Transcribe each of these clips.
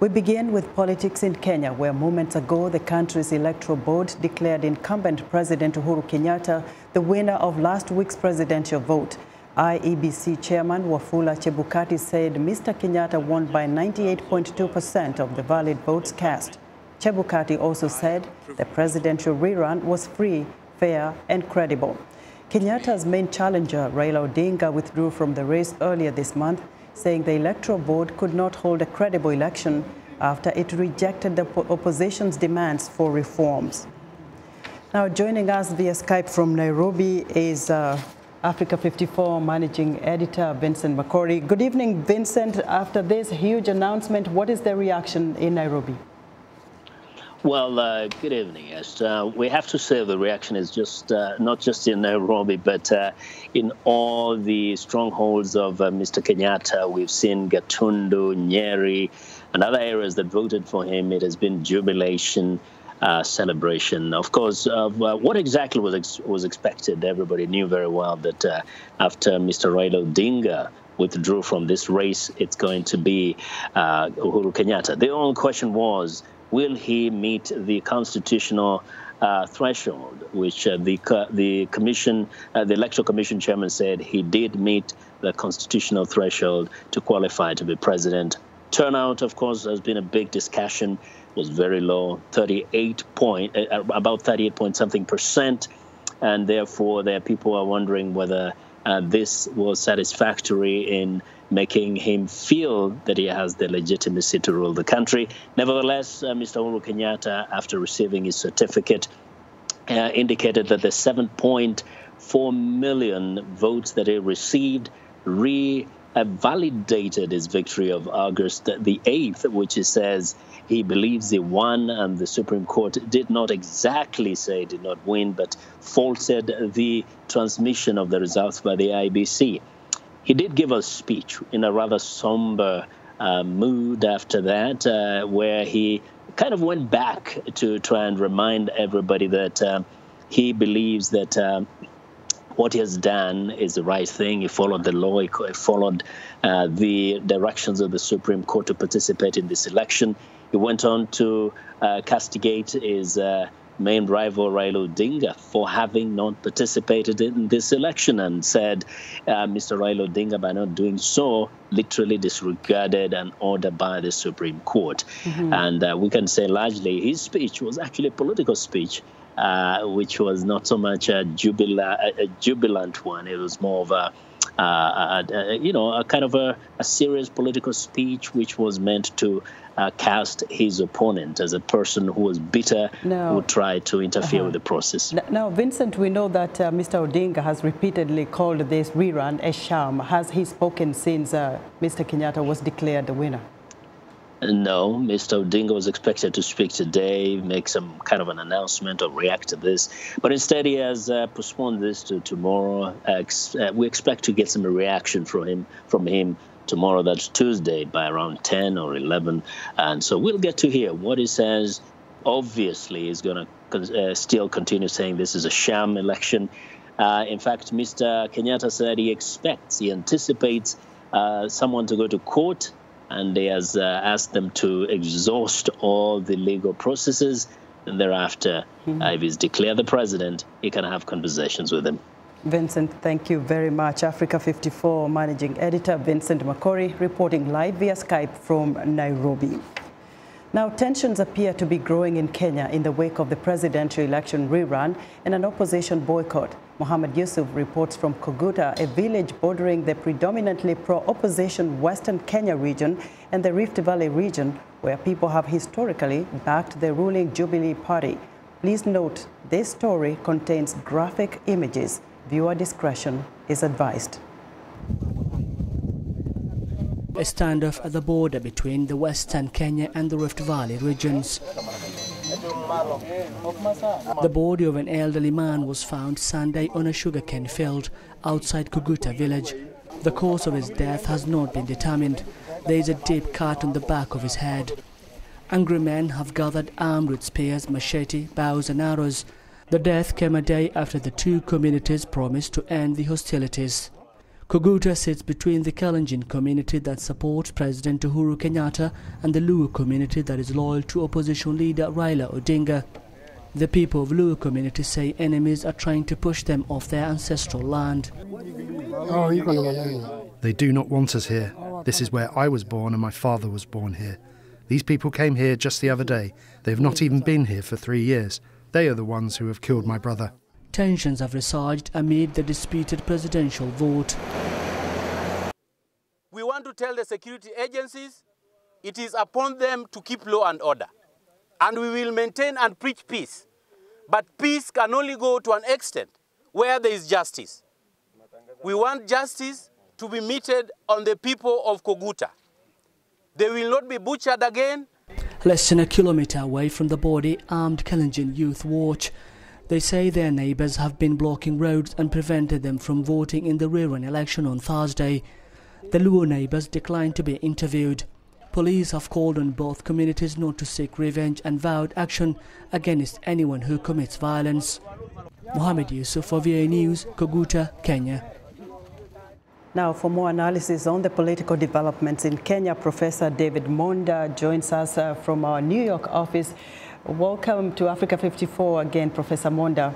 We begin with politics in Kenya, where moments ago the country's electoral board declared incumbent President Uhuru Kenyatta the winner of last week's presidential vote. IEBC Chairman Wafula Chebukati said Mr. Kenyatta won by 98.2% of the valid votes cast. Chebukati also said the presidential rerun was free, fair and credible. Kenyatta's main challenger, Raila Odinga, withdrew from the race earlier this month, saying the electoral board could not hold a credible election after it rejected the opposition's demands for reforms. Now, joining us via Skype from Nairobi is Africa 54 Managing Editor Vincent Makori. Good evening, Vincent. After this huge announcement, what is the reaction in Nairobi? Well, good evening, Esther. We have to say the reaction is just not just in Nairobi, but in all the strongholds of Mr. Kenyatta. We've seen Gatundu, Nyeri, and other areas that voted for him. It has been jubilation, celebration. Of course, what exactly was expected, everybody knew very well that after Mr. Raila Odinga withdrew from this race, it's going to be Uhuru Kenyatta. The only question was, will he meet the constitutional threshold, which the commission, the Electoral Commission chairman said he did meet the constitutional threshold to qualify to be president. Turnout, of course, has been a big discussion. Was very low, about 38 point something percent, and therefore there are people who are wondering whether this was satisfactory in making him feel that he has the legitimacy to rule the country. Nevertheless, Mr. Uhuru Kenyatta, after receiving his certificate, indicated that the 7.4 million votes that he received validated his victory of August the 8th, which he says he believes he won, and the Supreme Court did not exactly say did not win, but faulted the transmission of the results by the IEBC. He did give a speech in a rather somber mood after that, where he kind of went back to try and remind everybody that he believes that what he has done is the right thing. He followed the law. He followed the directions of the Supreme Court to participate in this election. He went on to castigate his main rival, Raila Odinga, for having not participated in this election, and said Mr. Raila Odinga, by not doing so, literally disregarded an order by the Supreme Court. And we can say largely his speech was actually a political speech, which was not so much a jubilant one. It was more of a kind of a serious political speech, which was meant to cast his opponent as a person who was bitter, who tried to interfere with the process. Now, Vincent, we know that Mr. Odinga has repeatedly called this rerun a sham. Has he spoken since Mr. Kenyatta was declared the winner? No, Mr. Odinga was expected to speak today, make some kind of an announcement or react to this. But instead, he has postponed this to tomorrow. We expect to get some reaction from him tomorrow. That's Tuesday, by around 10 or 11. And so we'll get to hear what he says. Obviously, he's going to still continue saying this is a sham election. In fact, Mr. Kenyatta said he anticipates someone to go to court, and he has asked them to exhaust all the legal processes, and thereafter, if he's declared the president, he can have conversations with him. Vincent, thank you very much. Africa 54 Managing Editor Vincent Makori reporting live via Skype from Nairobi. Now, tensions appear to be growing in Kenya in the wake of the presidential election rerun and an opposition boycott. Mohammed Yusuf reports from Koguta, a village bordering the predominantly pro-opposition Western Kenya region and the Rift Valley region, where people have historically backed the ruling Jubilee Party. Please note, this story contains graphic images. Viewer discretion is advised. A standoff at the border between the Western Kenya and the Rift Valley regions. The body of an elderly man was found Sunday on a sugarcane field outside Koguta village. The cause of his death has not been determined. There is a deep cut on the back of his head. Angry men have gathered armed with spears, machete, bows and arrows. The death came a day after the two communities promised to end the hostilities. Koguta sits between the Kalenjin community that supports President Uhuru Kenyatta and the Luo community that is loyal to opposition leader Raila Odinga. The people of Luo community say enemies are trying to push them off their ancestral land. They do not want us here. This is where I was born and my father was born here. These people came here just the other day. They have not even been here for 3 years. They are the ones who have killed my brother. Tensions have resurged amid the disputed presidential vote. We want to tell the security agencies it is upon them to keep law and order. And we will maintain and preach peace. But peace can only go to an extent where there is justice. We want justice to be meted on the people of Koguta. They will not be butchered again. Less than a kilometre away from the border, armed Kalenjin youth watch. They say their neighbours have been blocking roads and prevented them from voting in the rerun election on Thursday. The Luo neighbours declined to be interviewed. Police have called on both communities not to seek revenge and vowed action against anyone who commits violence. Mohammed Yusuf for VOA News, Koguta, Kenya. Now, for more analysis on the political developments in Kenya, Professor David Monda joins us from our New York office. Welcome to Africa 54 again, Professor Monda.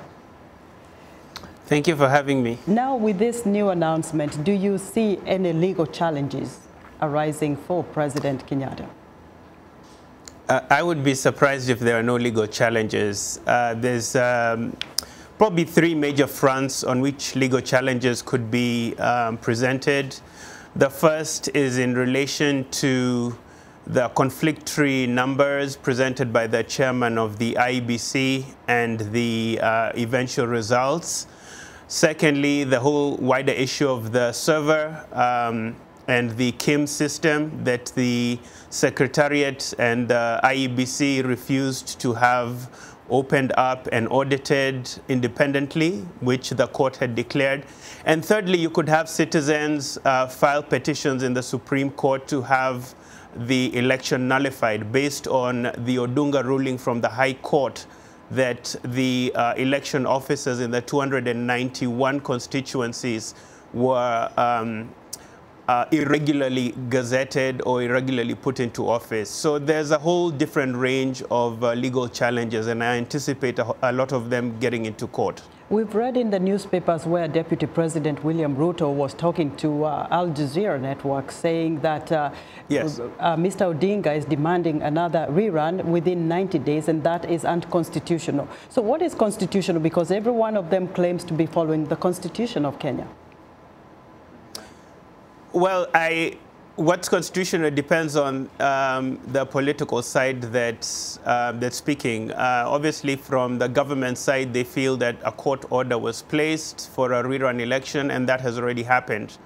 Thank you for having me. Now, with this new announcement, do you see any legal challenges arising for President Kenyatta? I would be surprised if there are no legal challenges. There's probably three major fronts on which legal challenges could be presented. The first is in relation to the conflictory numbers presented by the chairman of the IEBC and the eventual results. Secondly, the whole wider issue of the server and the KIM system that the Secretariat and the IEBC refused to have opened up and audited independently, which the court had declared. And thirdly, you could have citizens file petitions in the Supreme Court to have the election nullified based on the Odunga ruling from the High Court that the election officers in the 291 constituencies were irregularly gazetted or irregularly put into office. So there's a whole different range of legal challenges, and I anticipate a lot of them getting into court. We've read in the newspapers where Deputy President William Ruto was talking to Al Jazeera Network saying that yes, Mr. Odinga is demanding another rerun within 90 days, and that is unconstitutional. So what is constitutional? Because every one of them claims to be following the Constitution of Kenya. Well, what's constitutional depends on the political side that's speaking. Obviously, from the government side, they feel that a court order was placed for a rerun election, and that has already happened.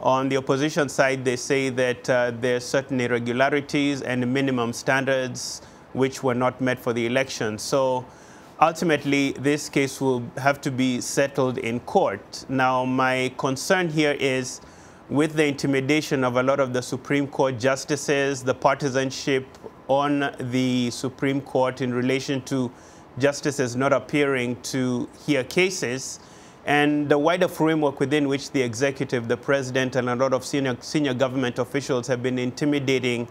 On the opposition side, they say that there are certain irregularities and minimum standards which were not met for the election. So ultimately, this case will have to be settled in court. Now, my concern here is with the intimidation of a lot of the Supreme Court justices, the partisanship on the Supreme Court in relation to justices not appearing to hear cases, and the wider framework within which the executive, the president, and a lot of senior government officials have been intimidating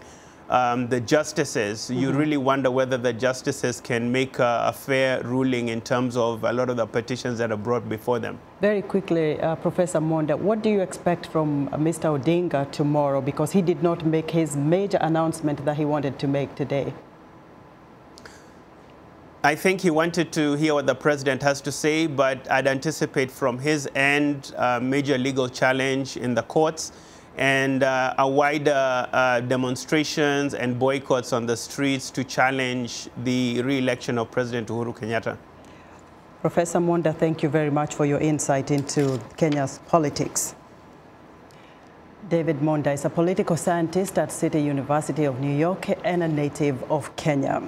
the justices. You really wonder whether the justices can make a fair ruling in terms of a lot of the petitions that are brought before them. Very quickly, Professor Monda, what do you expect from Mr. Odinga tomorrow? Because he did not make his major announcement that he wanted to make today. I think he wanted to hear what the president has to say, but I'd anticipate from his end a major legal challenge in the courts and a wider demonstrations and boycotts on the streets to challenge the re-election of President Uhuru Kenyatta. Professor Monda, thank you very much for your insight into Kenya's politics. David Monda is a political scientist at City University of New York and a native of Kenya.